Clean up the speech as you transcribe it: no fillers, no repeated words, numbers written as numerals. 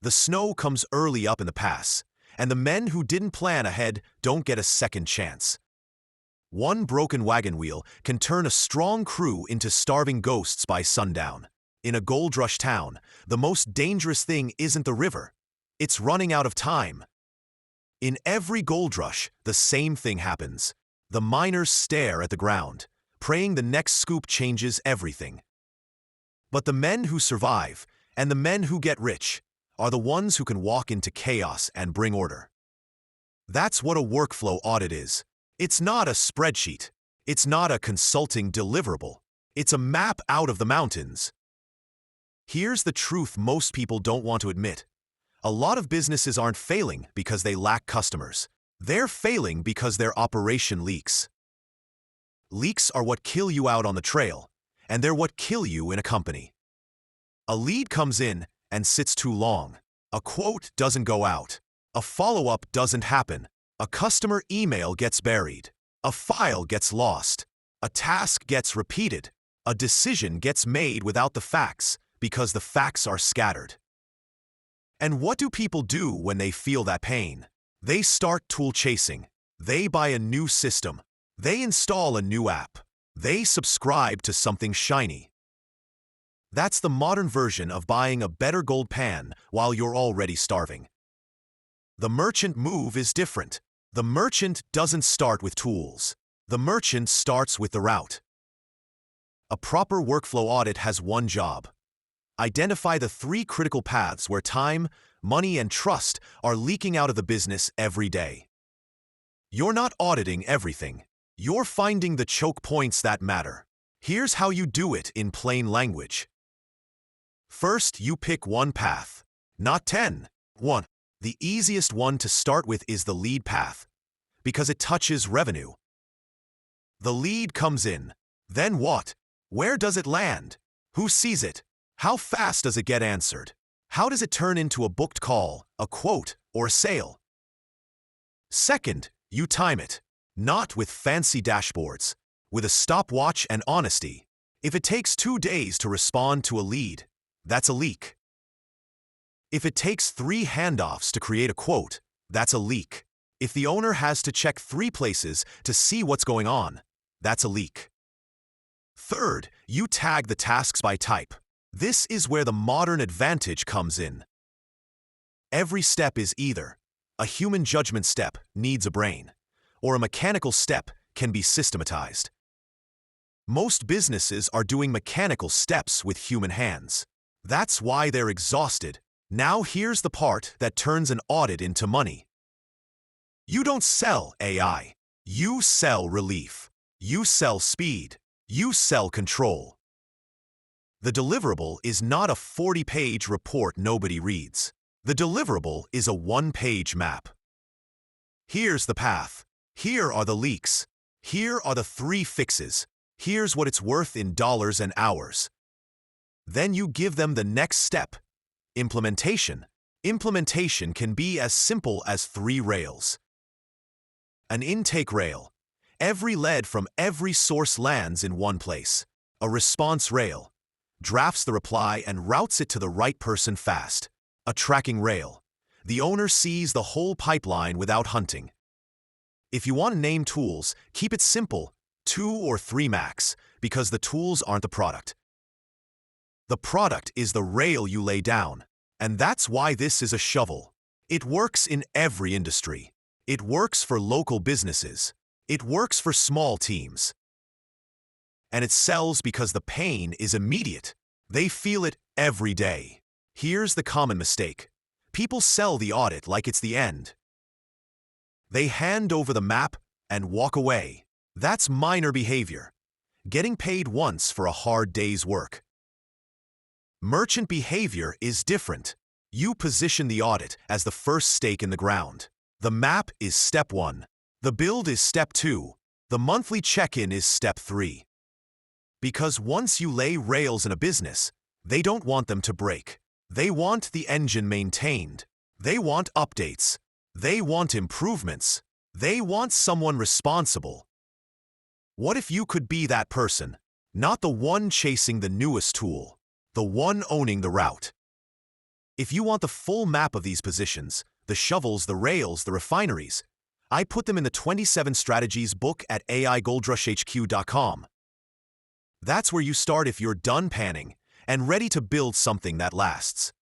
The snow comes early up in the pass, and the men who didn't plan ahead don't get a second chance. One broken wagon wheel can turn a strong crew into starving ghosts by sundown. In a Goldrush town, the most dangerous thing isn't the river. It's running out of time. In every Goldrush, the same thing happens. The miners stare at the ground, praying the next scoop changes everything. But the men who survive, and the men who get rich, are the ones who can walk into chaos and bring order. That's what a workflow audit is. It's not a spreadsheet. It's not a consulting deliverable. It's a map out of the mountains. Here's the truth most people don't want to admit. A lot of businesses aren't failing because they lack customers. They're failing because their operation leaks. Leaks are what kill you out on the trail, and they're what kill you in a company. A lead comes in and sits too long. A quote doesn't go out. A follow-up doesn't happen. A customer email gets buried. A file gets lost. A task gets repeated. A decision gets made without the facts because the facts are scattered. And what do people do when they feel that pain? They start tool chasing. They buy a new system. They install a new app. They subscribe to something shiny. That's the modern version of buying a better gold pan while you're already starving. The merchant move is different. The merchant doesn't start with tools. The merchant starts with the route. A proper workflow audit has one job. Identify the 3 critical paths where time, money, and trust are leaking out of the business every day. You're not auditing everything. You're finding the choke points that matter. Here's how you do it in plain language. First, you pick one path, not 10. 1. The easiest one to start with is the lead path, because it touches revenue. The lead comes in. Then what? Where does it land? Who sees it? How fast does it get answered? How does it turn into a booked call, a quote, or a sale? Second, you time it. Not with fancy dashboards, with a stopwatch and honesty. If it takes 2 days to respond to a lead, that's a leak. If it takes 3 handoffs to create a quote, that's a leak. If the owner has to check 3 places to see what's going on, that's a leak. Third, you tag the tasks by type. This is where the modern advantage comes in. Every step is either a human judgment step needs a brain, or a mechanical step can be systematized. Most businesses are doing mechanical steps with human hands. That's why they're exhausted. Now here's the part that turns an audit into money. You don't sell AI. You sell relief. You sell speed. You sell control. The deliverable is not a 40-page report nobody reads. The deliverable is a 1-page map. Here's the path. Here are the leaks. Here are the 3 fixes. Here's what it's worth in dollars and hours. Then you give them the next step. Implementation. Implementation can be as simple as 3 rails. An intake rail. Every lead from every source lands in one place. A response rail. Drafts the reply and routes it to the right person fast. A tracking rail. The owner sees the whole pipeline without hunting. If you want to name tools, keep it simple, 2 or 3 max, because the tools aren't the product. The product is the rail you lay down, and that's why this is a shovel. It works in every industry. It works for local businesses. It works for small teams. And it sells because the pain is immediate. They feel it every day. Here's the common mistake. People sell the audit like it's the end. They hand over the map and walk away. That's minor behavior. Getting paid once for a hard day's work. Merchant behavior is different. You position the audit as the first stake in the ground. The map is step 1. The build is step 2. The monthly check-in is step 3. Because once you lay rails in a business, they don't want them to break. They want the engine maintained. They want updates. They want improvements. They want someone responsible. What if you could be that person? Not the one chasing the newest tool, the one owning the route. If you want the full map of these positions, the shovels, the rails, the refineries, I put them in the 27 Strategies book at AIGoldrushHQ.com. That's where you start if you're done panning and ready to build something that lasts.